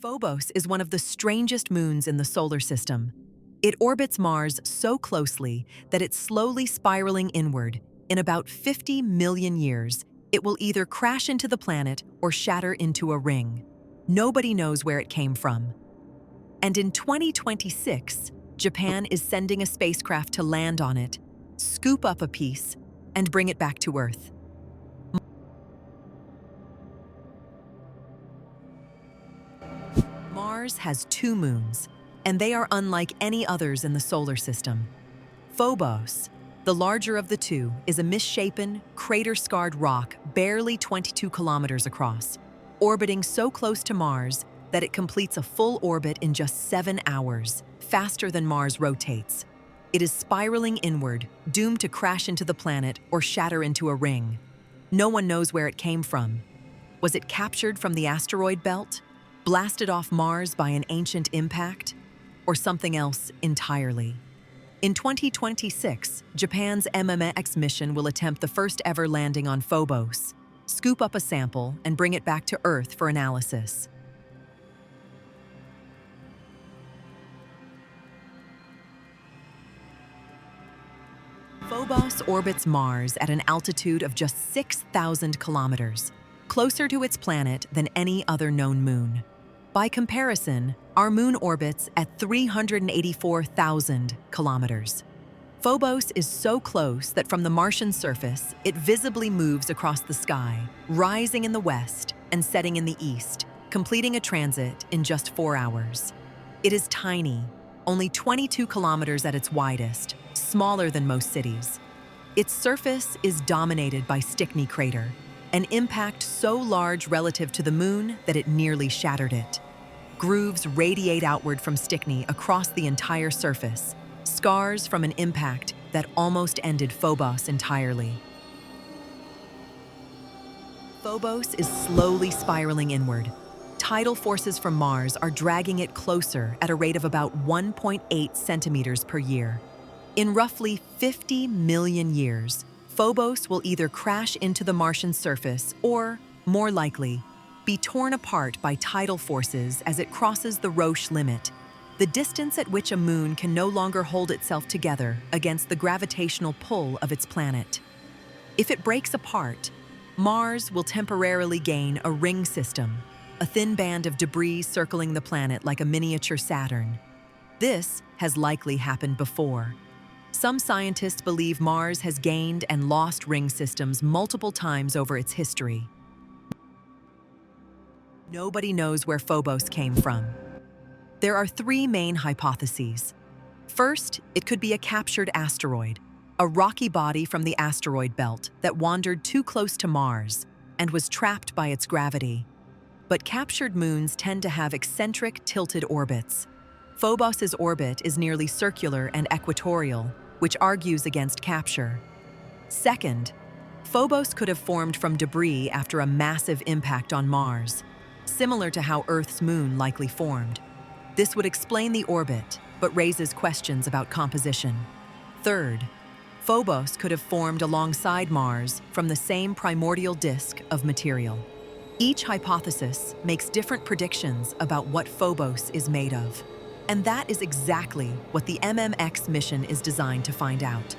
Phobos is one of the strangest moons in the solar system. It orbits Mars so closely that it's slowly spiraling inward. In about 50 million years, it will either crash into the planet or shatter into a ring. Nobody knows where it came from. And in 2026, Japan is sending a spacecraft to land on it, scoop up a piece, and bring it back to Earth. Mars has two moons, and they are unlike any others in the solar system. Phobos, the larger of the two, is a misshapen, crater-scarred rock barely 22 kilometers across, orbiting so close to Mars that it completes a full orbit in just 7 hours, faster than Mars rotates. It is spiraling inward, doomed to crash into the planet or shatter into a ring. No one knows where it came from. Was it captured from the asteroid belt? Blasted off Mars by an ancient impact? Or something else entirely? In 2026, Japan's MMX Mission will attempt the first ever landing on Phobos, scoop up a sample, and bring it back to Earth for analysis. Phobos orbits Mars at an altitude of just 6,000 kilometers, closer to its planet than any other known moon. By comparison, our moon orbits at 384,000 kilometers. Phobos is so close that from the Martian surface, it visibly moves across the sky, rising in the west and setting in the east, completing a transit in just 4 hours. It is tiny, only 22 kilometers at its widest, smaller than most cities. Its surface is dominated by Stickney crater, an impact so large relative to the moon that it nearly shattered it. Grooves radiate outward from Stickney across the entire surface, scars from an impact that almost ended Phobos entirely. Phobos is slowly spiraling inward. Tidal forces from Mars are dragging it closer at a rate of about 1.8 centimeters per year. In roughly 50 million years, Phobos will either crash into the Martian surface or, more likely, be torn apart by tidal forces as it crosses the Roche limit, the distance at which a moon can no longer hold itself together against the gravitational pull of its planet. If it breaks apart, Mars will temporarily gain a ring system, a thin band of debris circling the planet like a miniature Saturn. This has likely happened before. Some scientists believe Mars has gained and lost ring systems multiple times over its history. Nobody knows where Phobos came from. There are 3 main hypotheses. First, it could be a captured asteroid, a rocky body from the asteroid belt that wandered too close to Mars and was trapped by its gravity. But captured moons tend to have eccentric, tilted orbits. Phobos's orbit is nearly circular and equatorial, which argues against capture. Second, Phobos could have formed from debris after a massive impact on Mars, similar to how Earth's moon likely formed. This would explain the orbit, but raises questions about composition. Third, Phobos could have formed alongside Mars from the same primordial disk of material. Each hypothesis makes different predictions about what Phobos is made of. And that is exactly what the MMX mission is designed to find out.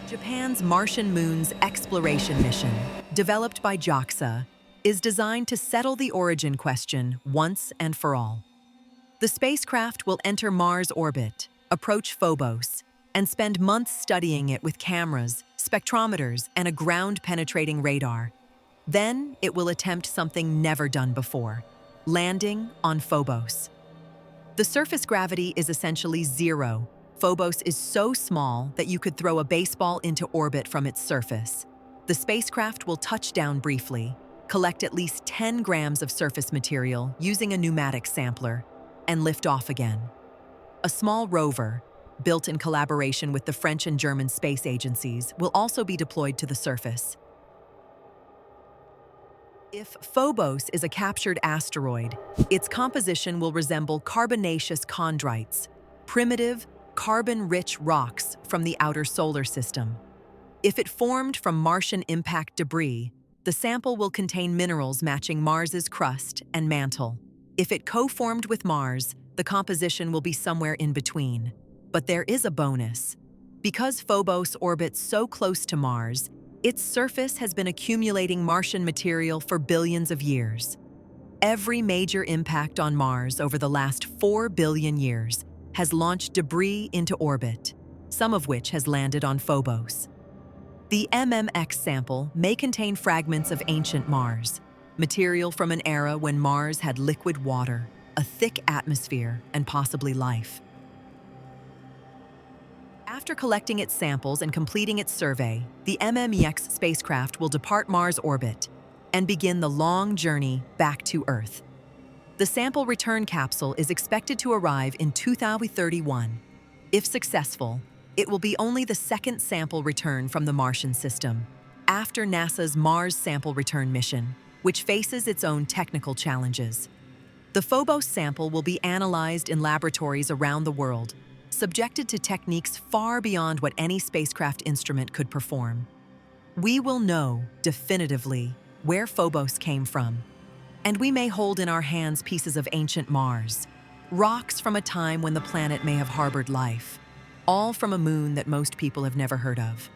Japan's Martian Moons Exploration Mission, developed by JAXA, is designed to settle the origin question once and for all. The spacecraft will enter Mars orbit, approach Phobos, and spend months studying it with cameras, spectrometers, and a ground-penetrating radar. Then it will attempt something never done before: landing on Phobos. The surface gravity is essentially zero. Phobos is so small that you could throw a baseball into orbit from its surface. The spacecraft will touch down briefly, collect at least 10 grams of surface material using a pneumatic sampler, and lift off again. A small rover, built in collaboration with the French and German space agencies, will also be deployed to the surface. If Phobos is a captured asteroid, its composition will resemble carbonaceous chondrites, primitive, carbon-rich rocks from the outer solar system. If it formed from Martian impact debris, the sample will contain minerals matching Mars's crust and mantle. If it co-formed with Mars, the composition will be somewhere in between. But there is a bonus. Because Phobos orbits so close to Mars, its surface has been accumulating Martian material for billions of years. Every major impact on Mars over the last 4 billion years has launched debris into orbit, some of which has landed on Phobos. The MMX sample may contain fragments of ancient Mars, material from an era when Mars had liquid water, a thick atmosphere, and possibly life. After collecting its samples and completing its survey, the MMX spacecraft will depart Mars orbit and begin the long journey back to Earth. The sample return capsule is expected to arrive in 2031. If successful, it will be only the second sample return from the Martian system, after NASA's Mars Sample Return mission, which faces its own technical challenges. The Phobos sample will be analyzed in laboratories around the world, subjected to techniques far beyond what any spacecraft instrument could perform. We will know, definitively, where Phobos came from, and we may hold in our hands pieces of ancient Mars, rocks from a time when the planet may have harbored life, all from a moon that most people have never heard of.